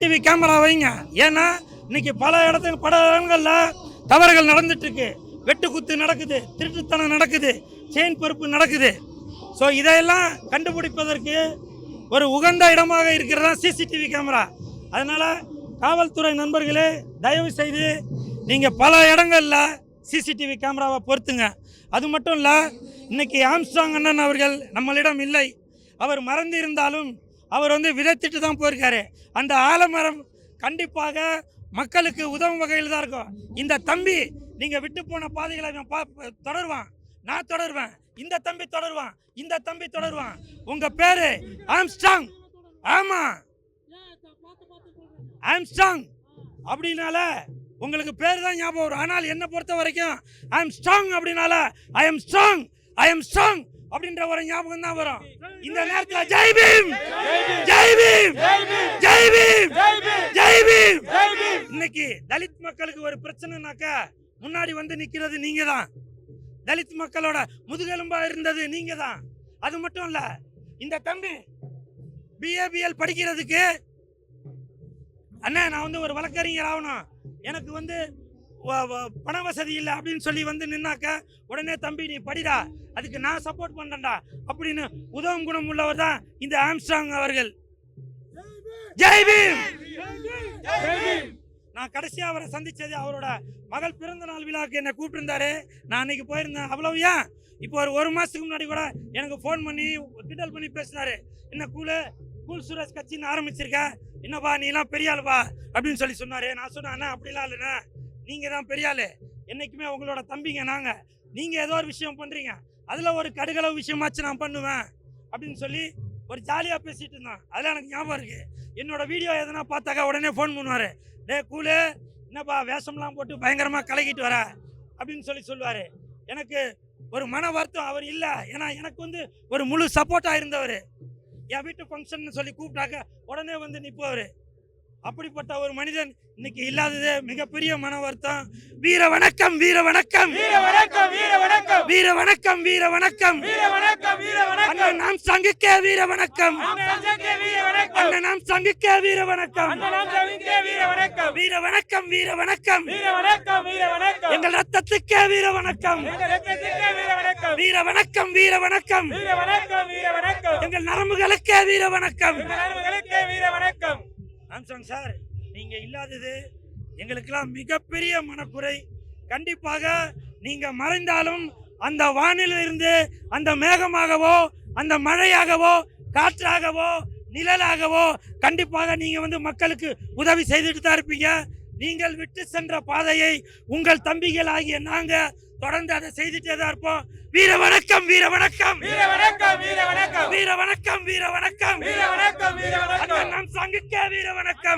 TV camera வைங்க. ஏன்னா இன்னைக்கு பல இடங்கள்ல தவறுகள் நடந்துட்டு இருக்கு. வெட்டு குத்து நடக்குது, திருட்டுத்தனம் நடக்குது, செயின் பருப்பு நடக்குது. ஸோ இதையெல்லாம் கண்டுபிடிப்பதற்கு ஒரு உகந்த இடமாக இருக்கிறதா சிசிடிவி கேமரா. அதனால காவல்துறை நண்பர்களே, தயவு செய்து நீங்கள் பல இடங்களில் சிசிடிவி கேமராவை பொறுத்துங்க. அது மட்டும் இல்லை, இன்னைக்கு ஆம்ஸ்ட்ராங் அண்ணன் அவர்கள் நம்மளிடம் இல்லை. அவர் மறந்து இருந்தாலும் அவர் விதைத்துட்டு தான் போயிருக்காரு. அந்த ஆலமரம் கண்டிப்பாக மக்களுக்கு உதவும் வகையில் தான் இருக்கும். இந்த தம்பி நீங்கள் விட்டு போன பாதைகளை தொடருவான், நான் தொடருவேன், இந்த தம்பி தொடருவான், இந்த தம்பி தொடருவான். உங்கள் பேர் ஆம்ஸ்ட்ராங். ஆமாம், ஆம்ஸ்ட்ராங் அப்படின்னால உங்களுக்கு பேர் தான் ஞாபகம் வரும். ஆனால் என்னை பொறுத்த வரைக்கும் ஐ எம் ஸ்ட்ராங் அப்படின்னால I am strong, I am strong அப்படின்ற ஒரு ஞாபகம் தான் வரும். இந்த நேரத்தில் ஜெய் பீம், ஜெய் பீம், ஜெய் பீம், ஜெய் பீம். இன்னைக்கு தலித் மக்களுக்கு ஒரு பிரச்சனைனாக்கா முன்னாடி நிக்கிறது நீங்க தான். தலித் மக்களோட முதுகெலும்பா இருந்தது நீங்க தான். அது மட்டும் இல்ல, இந்த தம்பி பிஏபிஎல் படிக்கிறதுக்கு அண்ணா நான் ஒரு வழக்கறிஞர் ஆகணும், எனக்கு பண வசதி இல்லை அப்படின்னு சொல்லி நின்னாக்க உடனே தம்பி நீ படிடா, அதுக்கு நான் சப்போர்ட் பண்றேன்டா அப்படின்னு உதவும் குணம் உள்ளவர் தான் இந்த ஆம்ஸ்ட்ராங் அவர்கள். ஜெய் பீம். நான் கடைசியாக அவரை சந்திச்சது அவரோட மகள் பிறந்த நாள் விழாவுக்கு என்னை கூப்பிட்டுருந்தாரு. நான் அன்னைக்கு போயிருந்தேன். அவ்வளவு ஏன் இப்போ ஒரு மாதத்துக்கு முன்னாடி கூட எனக்கு ஃபோன் பண்ணி கிண்டல் பண்ணி பேசினாரு. என்ன கூல் சுரேஷ் கட்சின்னு ஆரம்பிச்சிருக்க, என்னப்பா நீலாம் பெரிய ஆளுப்பா அப்படின்னு சொல்லி சொன்னார். நான் சொன்னேன், அண்ணா அப்படிலாம் இல்லைண்ணா, நீங்கள் தான் பெரிய ஆள், என்றைக்குமே உங்களோட தம்பிங்க நாங்கள். நீங்கள் ஏதோ ஒரு விஷயம் பண்ணுறீங்க, அதில் ஒரு கடுகளவு விஷயமாச்சு நான் பண்ணுவேன் அப்படின்னு சொல்லி ஒரு ஜாலியாக பேசிகிட்டு இருந்தான். அதெல்லாம் எனக்கு ஞாபகம் இருக்குது. என்னோட வீடியோ எதனா பார்த்தாக்கா உடனே ஃபோன் பண்ணுவார். டே கூலு, என்னப்பா வேஷம்லாம் போட்டு பயங்கரமாக கலக்கிட்டு வர அப்படின்னு சொல்லி சொல்லுவார். எனக்கு ஒரு மன வருத்தம் அவர் இல்லை. ஏன்னா எனக்கு ஒரு முழு சப்போர்ட்டாக இருந்தவர். என் வீட்டு ஃபங்க்ஷன் சொல்லி கூப்பிட்டாக்க உடனே நிற்பவர். அப்படிப்பட்ட ஒரு மனிதன் இன்னைக்கு இல்லாதது மிகப்பெரிய மன வருத்தம். வீர வணக்கம், வீர வணக்கம், வீர வணக்கம், வீர வணக்கம், வீர வணக்கம், வீர வணக்கம், வீர வணக்கம், வீர வணக்கம். அண்ணன் நாம் சங்குக்கே வீர வணக்கம், அண்ணன் நாம் சங்குக்கே வீர வணக்கம், வீர வணக்கம், வீர வணக்கம், வீர வணக்கம், வீர வணக்கம், வீர வணக்கம். எங்கள் ரத்தத்துக்கே வீர வணக்கம், வீர வணக்கம், வீர வணக்கம், வீர வணக்கம், வீர வணக்கம். எங்கள் நரம்புகளுக்கே வீர வணக்கம், நரம்புகளுக்கே வீர வணக்கம். ஆம்ஸ்ட்ராங் சார், நீங்க இல்லாதது எங்களுக்கெல்லாம் மிகப்பெரிய மனக்குறை. கண்டிப்பாக நீங்க மறைந்தாலும் அந்த வானிலிருந்து அந்த மேகமாகவோ, அந்த மழையாகவோ, காற்றாகவோ, நிழலாகவோ கண்டிப்பாக நீங்க மக்களுக்கு உதவி செய்துட்டு தான் இருப்பீங்க. நீங்கள் விட்டு சென்ற பாதையை உங்கள் தம்பிகள் ஆகிய நாங்க தொடர்ந்து அதை செய்துட்டே தான் இருப்போம். வீர வணக்கம், வீர வணக்கம், வீர வணக்கம், வீர வணக்கம், வீர வணக்கம், வீர வணக்கம், வீர வணக்கம், வீர வணக்கம். நாம் சங்குக்கே வீர வணக்கம்.